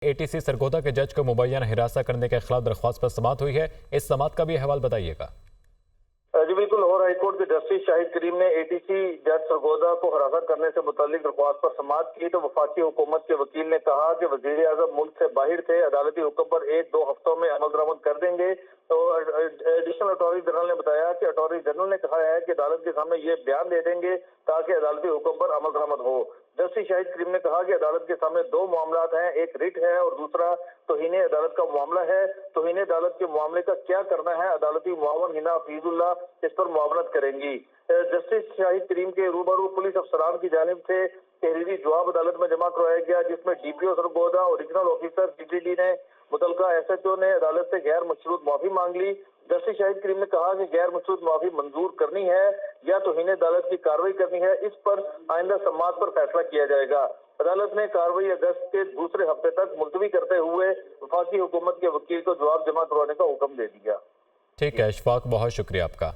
ATC Sargodha کے جج کو مبینہ حراست کرنے کے خلاف درخواست پر سماعت ہوئی ہے، اس سماعت کا بھی احوال بتائیے گا۔ جی بالکل، لاہور ہائی کورٹ کے جسٹس شاہد کریم نے ATC جج سرگودا کو حراست کرنے سے متعلق درخواست پر سماعت کی تو وفاقی حکومت کے وکیل نے کہا کہ وزیر اعظم ملک سے باہر تھے، عدالتی حکم پر 1-2 ہفتوں میں عمل درآمد کر دیں گے۔ تو ایڈیشنل اٹارنی جنرل نے بتایا کہ اٹارنی جنرل نے کہا ہے کہ عدالت کے سامنے یہ بیان دے دیں گے تاکہ عدالتی حکم پر عمل درآمد ہو۔ جسٹس شاہد کریم نے کہا کہ عدالت کے سامنے 2 معاملات ہیں، ایک ریٹ ہے اور دوسرا توہین عدالت کا معاملہ ہے۔ توہین عدالت کے معاملے کا کیا کرنا ہے، عدالتی معاون ہنا حفیظ اللہ اس پر معاونت کریں گی۔ جسٹس شاہد کریم کے روبرو پولیس افسران کی جانب سے تحریری جواب عدالت میں جمع کروایا گیا، جس میں DPO سرگودا اور ریجنل آفیسر CTD نے متعلقہ SHO نے عدالت سے غیر مشروط معافی مانگ لی۔ جسٹس شاہد کریم نے کہا کہ غیر مشروط معافی منظور کرنی ہے یا توہین عدالت کی کارروائی کرنی ہے، اس پر آئندہ سماعت پر فیصلہ کیا جائے گا۔ عدالت نے کارروائی اگست کے دوسرے ہفتے تک ملتوی کرتے ہوئے وفاقی حکومت کے وکیل کو جواب جمع کروانے کا حکم دے دیا۔ ٹھیک ہے اشفاق، بہت شکریہ آپ کا۔